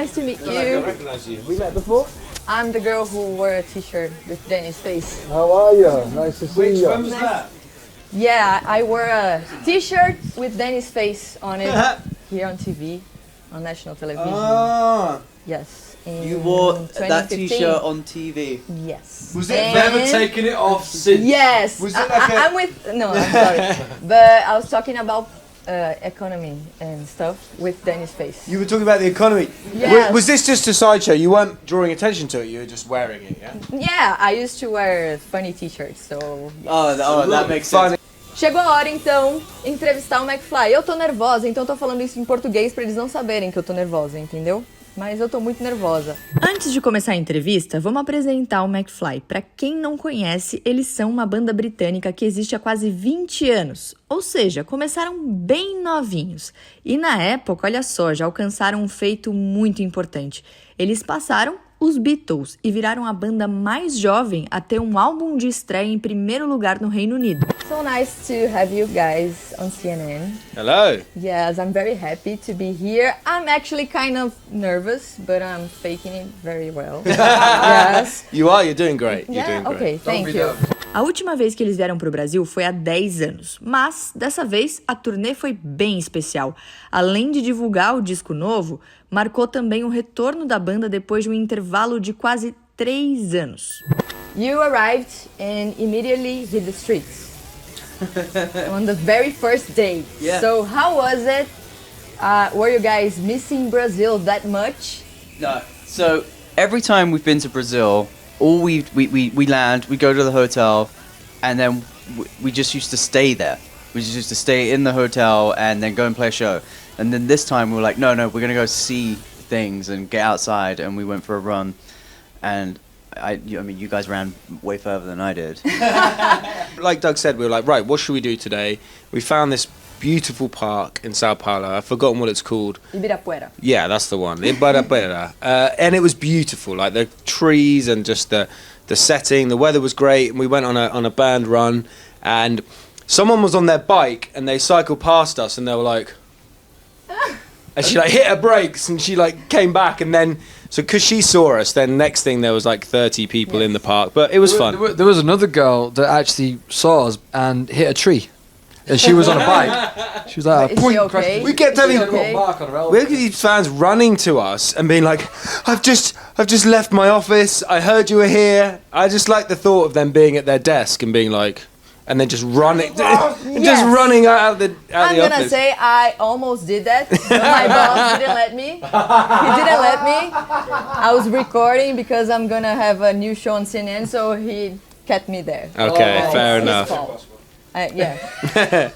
Nice to meet I you. recognize you. We met before? I'm the girl who wore a t-shirt with Danny's face. How are you? Nice to see you. When was that? Yeah, I wore a t-shirt with Danny's face on it here on TV, on national television. Ah. Yes. in You wore that 2015. t-shirt on TV. Yes. Was it never taken it off since? Yes. Was it like I'm with. No, I'm sorry. But I was talking about economy and stuff with Danny's face. You were talking about the economy. Yes. Was this just a sideshow? You weren't drawing attention to it, you were just wearing it, yeah? Yeah, I used to wear funny t-shirts, so... Oh, that makes sense. Chegou a hora, então, entrevistar o McFly. Eu tô nervosa, então tô falando isso em português pra eles não saberem que eu tô nervosa, entendeu? Mas eu tô muito nervosa. Antes de começar a entrevista, vamos apresentar o McFly. Pra quem não conhece, eles são uma banda britânica que existe há quase 20 anos. Ou seja, começaram bem novinhos. E na época, olha só, já alcançaram um feito muito importante. Eles passaram os Beatles e viraram a banda mais jovem a ter um álbum de estreia em primeiro lugar no Reino Unido. So nice to have you guys on CNN. Hello. Yes, I'm very happy to be here. I'm actually kind of nervous, but I'm faking it very well. Yes. You're doing great. You're Yeah, doing okay, great. thank you. A última vez que eles vieram para o Brasil foi há 10 anos, mas dessa vez a turnê foi bem especial. Além de divulgar o disco novo, marcou também o retorno da banda depois de um intervalo de quase 3 anos. You arrived and immediately hit the streets on the very first day. Yeah. So how was it? Were you guys missing Brazil that much? No. So every time we've been to Brazil, we land, we go to the hotel, and then we just used to stay there. We just used to stay in the hotel and then go and play a show. And then this time we were like, no, we're gonna go see things and get outside. And we went for a run, and I mean, you guys ran way further than I did. Like Doug said, we were like, right, what should we do today? We found this beautiful park in Sao Paulo. I've forgotten what it's called. Ibirapuera. Yeah, that's the one. Ibirapuera. And it was beautiful, like the trees and just the setting. The weather was great, and we went on a band run, and someone was on their bike and they cycled past us, and they were like, and she like hit her brakes, and she like came back, and then so because she saw us, then next thing there was like 30 people in the park, but it was fun. There was another girl that actually saw us and hit a tree. And she was on a bike. She was like, Is she okay? We kept having okay? we had these fans running to us and being like, I've just left my office, I heard you were here. I just like the thought of them being at their desk and being like, and then just running, just running out of the I'm office. gonna say I almost did that, but my boss didn't let me. He didn't let me. I was recording because I'm gonna have a new show on CNN, so he kept me there. Okay, fair It's his enough. fault. Yeah.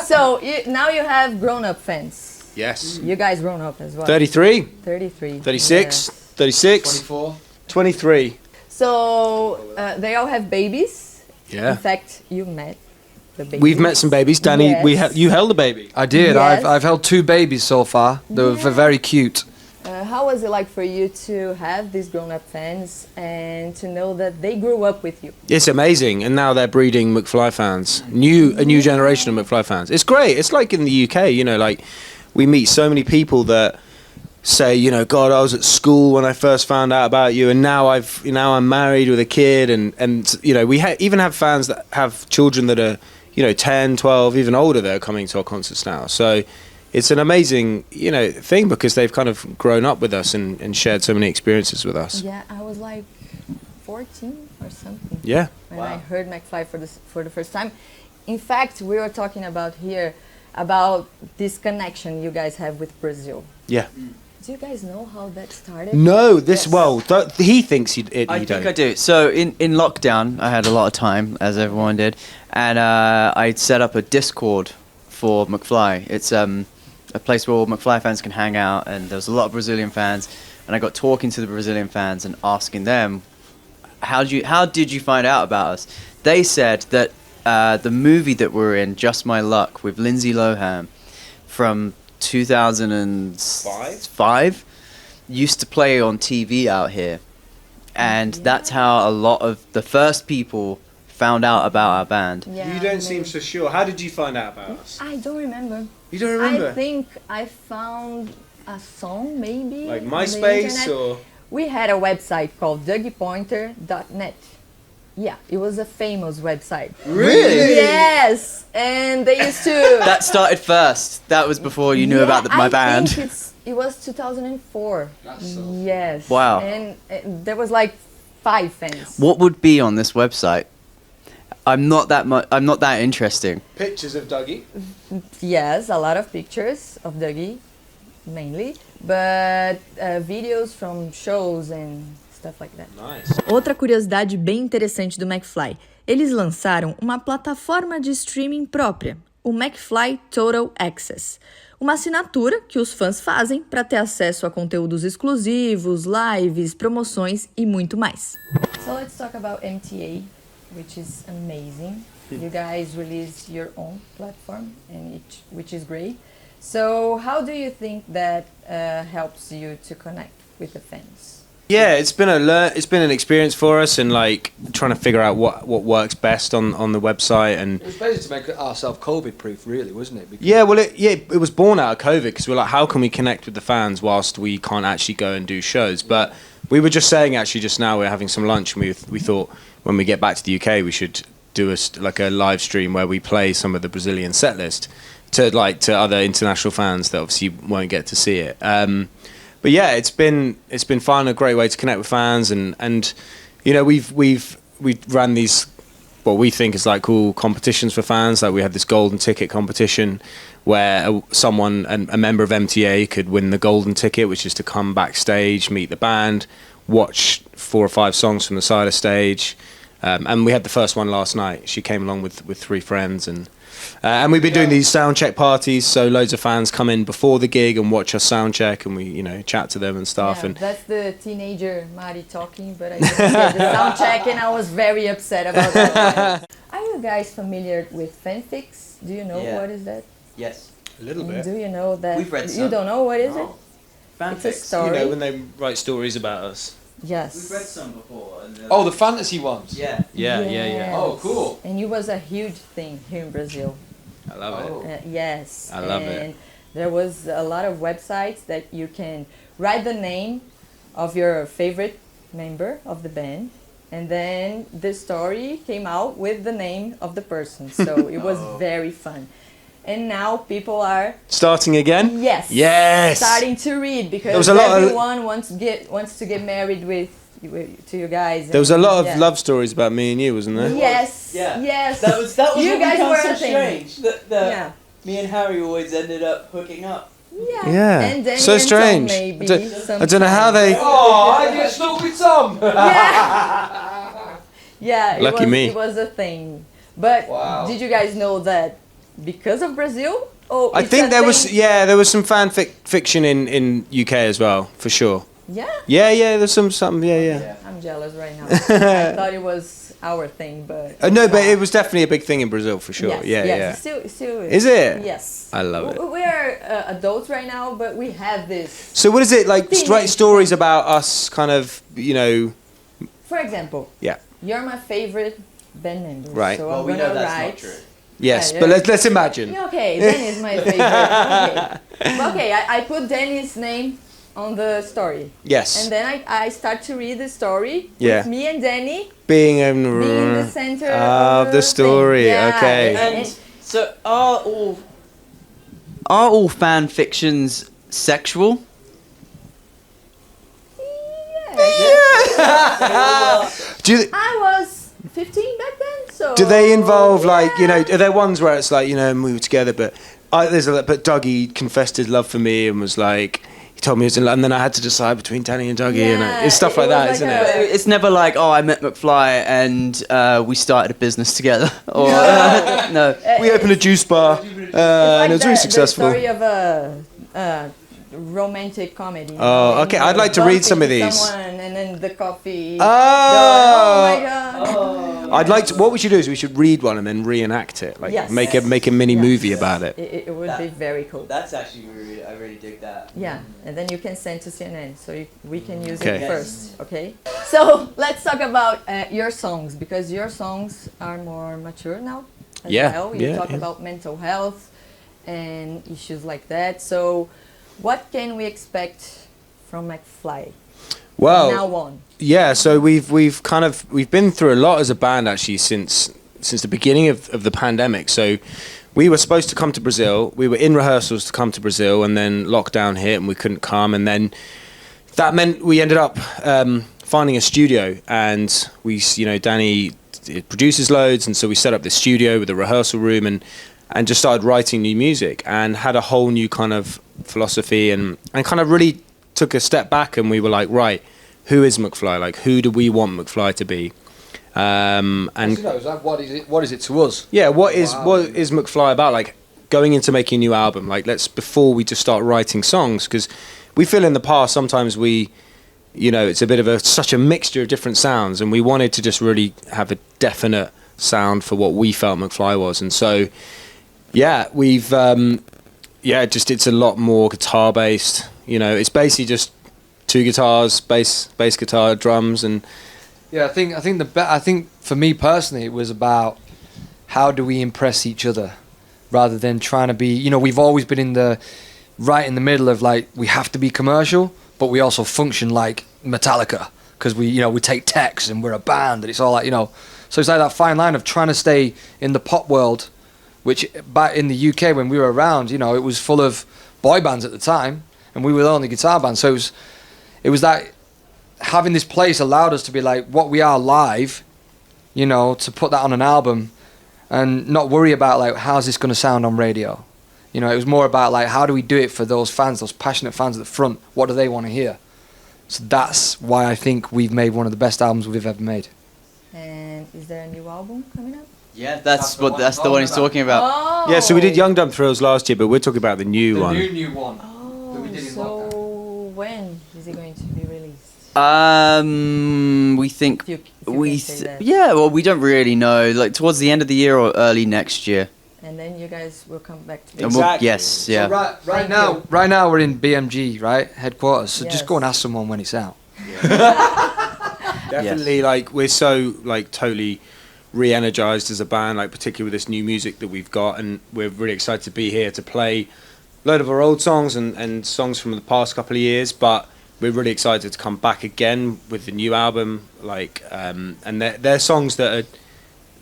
So now you have grown-up fans. Yes. You guys grown up as well. 33, 33. 36, Yes. 36, 24. 23. So they all have babies. In Yeah. fact, you met the babies. We've met some babies. Danny, Yes. you held a baby. I did. Yes. I've held 2 babies so far. They were very cute. How was it like for you to have these grown-up fans and to know that they grew up with you? It's amazing, and now they're breeding McFly fans. A new generation of McFly fans. It's great. It's like in the UK, you know, like we meet so many people that say, you know, God, I was at school when I first found out about you, and now I'm married with a kid, and you know, we even have fans that have children that are, you know, 10, 12, even older that are coming to our concerts now. So it's an amazing, you know, thing because they've kind of grown up with us and shared so many experiences with us. Yeah, I was like 14 or something. Yeah. When I heard McFly for the first time. In fact, we were talking about this connection you guys have with Brazil. Yeah. Do you guys know how that started? No, Yes. he thinks he I think don't. I do. So in lockdown, I had a lot of time, as everyone did, and I set up a Discord for McFly. It's a place where all McFly fans can hang out, and there was a lot of Brazilian fans, and I got talking to the Brazilian fans and asking them, how did you find out about us? They said that the movie that we're in, Just My Luck, with Lindsay Lohan, from 2005, used to play on TV out here, and that's how a lot of the first people found out about our band. Yeah, You don't seem so sure. How did you find out about us? I don't remember. You don't remember? I think I found a song, maybe. Like on the MySpace internet. or? We had a website called dougiepointer.net. Yeah, it was a famous website. Really? Yes, and they used to. That started first. That was before you knew about my band. I think it was 2004. Yes. Wow. And there was like 5 fans. What would be on this website? I'm not that interesting. Pictures of Dougie. Yes, a lot of pictures of Dougie, mainly, but videos from shows and stuff like that. Nice. Outra curiosidade bem interessante do McFly. Eles lançaram uma plataforma de streaming própria, o McFly Total Access. Uma assinatura que os fãs fazem para ter acesso a conteúdos exclusivos, lives, promoções e muito mais. So let's talk about MTA, which is amazing. You guys released your own platform, and which is great. So how do you think that helps you to connect with the fans? Yeah, it's been an experience for us, and like trying to figure out what works best on the website. And It was basically to make ourselves COVID-proof, really, wasn't it? Because yeah, well, it was born out of COVID because we're like, how can we connect with the fans whilst we can't actually go and do shows? But we were just saying actually just now we're having some lunch, and we thought when we get back to the UK we should do a live stream where we play some of the Brazilian set list to other international fans that obviously won't get to see it. But yeah, it's been fun, a great way to connect with fans, and you know we've ran these what we think is like cool competitions for fans. Like we had this golden ticket competition where a member of MTA could win the golden ticket, which is to come backstage, meet the band, watch 4 or 5 songs from the side of stage. And we had the first one last night. She came along with 3 friends, and we've been doing these sound check parties. So loads of fans come in before the gig and watch us sound check, and we chat to them and stuff. Yeah, And that's the teenager Mari talking, but I didn't get the sound check, and I was very upset about that. Are you guys familiar with fanfics? Do you know what is that? Yes. a little And bit. do you know that? We've read You some. don't know what is it? It's a Fanfics. story. When they write stories about us. Yes. We've read some before. And Oh, the fantasy ones? yeah. Yes. Oh, cool. And it was a huge thing here in Brazil. I love Oh. it. Yes. I love it. And there was a lot of websites that you can write the name of your favorite member of the band, and then the story came out with the name of the person. So it was very fun. And now people are Starting again? yes starting to read There was because a lot of- everyone wants to get married to you guys. There was a and- lot of yeah. love stories about me and you, wasn't there? Yes. Yeah. Yes. That was You what guys became were so a thing. strange that Yeah. me and Harry always ended up hooking up. Yeah. Yeah. And Danny So and Tom strange. maybe I don't know how they. Oh, I get stuck with some. Yeah, Lucky me. It was a thing. But Wow. did you guys know that because of Brazil? Oh, I it's think a there was thing? there was some fiction in UK as well, for sure. Yeah, Yeah, there's some yeah. I'm jealous right now. I thought it was our thing, but No, it's but not. it was definitely a big thing in Brazil for sure. Yes, Yeah, yes, yeah. it still Is it? Yes. I love it. We are adults right now, but we have this. So what is it like? Teenage Write stories about us, kind of, For example, Yeah. you're my favorite band member. Right. So Well, I'm we gonna know that's write. not true. Yes, Yeah, but yeah. let's imagine. Yeah, okay, Danny is my favorite. Okay, I put Danny's name on the story. Yes, And then I start to read the story Yeah. with me and Danny being being the center of the story. thing. Yeah. Okay. And so are All fan fictions sexual? Do you, I was 15 back then, so. do they involve like yeah. Are there ones where it's like we were together, but but Dougie confessed his love for me and was like. He told me he was in love, and then I had to decide between Danny and Dougie, and Yeah, it's stuff it like was that, like isn't a- it? It's never like, oh, I met McFly and we started a business together. Or no. We opened a juice bar, and it was really successful. The story of a romantic comedy. Oh, And okay, you're I'd like to read some of bumping these. Someone, and then the coffee. Oh! Oh my god. I'd like to. What we should do is we should read one and then reenact it, like Yes. make a mini Yes. movie about it. It would be very cool. That's actually I really dig that. Yeah, and then you can send to CNN, so we can use Okay. it first, okay? So let's talk about your songs, because your songs are more mature now as Yeah, well. You yeah, talk yeah. about mental health and issues like that. So What can we expect from McFly Well, now on? yeah, so we've been through a lot as a band actually since the beginning of the pandemic. So we were supposed to come to Brazil. We were in rehearsals to come to Brazil, and then lockdown hit and we couldn't come. And then that meant we ended up finding a studio, and Danny produces loads, and so we set up this studio with a rehearsal room and just started writing new music and had a whole new kind of philosophy and kind of really took a step back, and we were like, right, who is McFly? Like, who do we want McFly to be? And what is it to us? Yeah, what is McFly about? Like, going into making a new album, like, before we just start writing songs, because we feel in the past sometimes it's a bit of such a mixture of different sounds, and we wanted to just really have a definite sound for what we felt McFly was. And so, yeah, we've it's a lot more guitar based. It's basically just two guitars, bass guitar, drums, and yeah, I think for me personally, it was about how do we impress each other, rather than trying to be. We've always been right in the middle of, like, we have to be commercial, but we also function like Metallica, because we take texts and we're a band, and it's all like, so it's like that fine line of trying to stay in the pop world, which back in the UK when we were around, it was full of boy bands at the time, and we were the only guitar band. So it was that having this place allowed us to be like what we are live, to put that on an album and not worry about, like, how's this going to sound on radio. It was more about, like, how do we do it for those fans, those passionate fans at the front? What do they want to hear? So that's why I think we've made one of the best albums we've ever made. And is there a new album coming up? Yeah, that's the one he's talking about. Oh. yeah. So we did Young Dumb Thrills last year, but we're talking about the new one. The new one. Oh, we did in so when is it going to be released? We think If you can say that. yeah. Well, we don't really know. Like, towards the end of the year or early next year. And then you guys will come back to And we'll- Exactly. yes, yeah. So Thank you. right now we're in BMG, right, headquarters. So Yes. just go and ask someone when it's out. Definitely, like, we're so, like, totally re-energized as a band, like, particularly with this new music that we've got, and we're really excited to be here to play a load of our old songs and songs from the past couple of years, but we're really excited to come back again with the new album, like, and they're songs that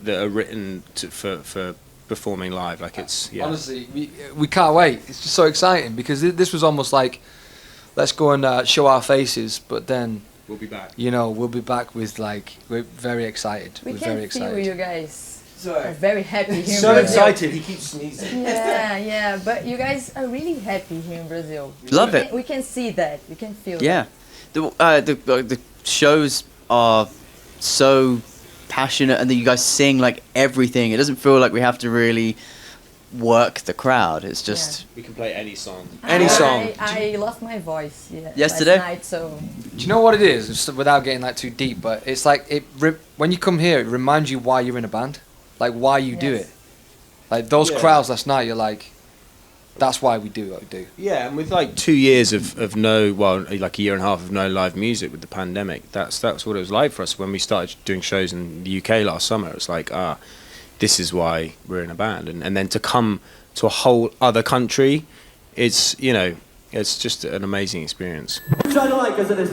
are written for performing live, like, it's, yeah. Honestly, we can't wait. It's just so exciting, because this was almost like, let's go and show our faces, but then, We'll be back. we'll be back with, like, we're very excited. We We're can very feel excited. you guys Sorry. are very happy here in So Brazil. excited, he keeps sneezing. Yeah, but you guys are really happy here in Brazil. Love it. We can see that. We can feel Yeah, the shows are so passionate, and that you guys sing like everything. It doesn't feel like we have to really work the crowd. It's just We can play any song. that. Any song. I lost my voice Yesterday? last night, so Do you know what it is? Just without getting, like, too deep, but it's like when you come here, it reminds you why you're in a band, like, why you do Yes. it. Like, those Yeah. crowds last night, you're like, that's why we do what we do. Yeah, and with, like, 2 years of like a year and a half of no live music with the pandemic, that's what it was like for us when we started doing shows in the UK last summer. It's like, this is why we're in a band, and then to come to a whole other country, it's just an amazing experience. Which I like, because it is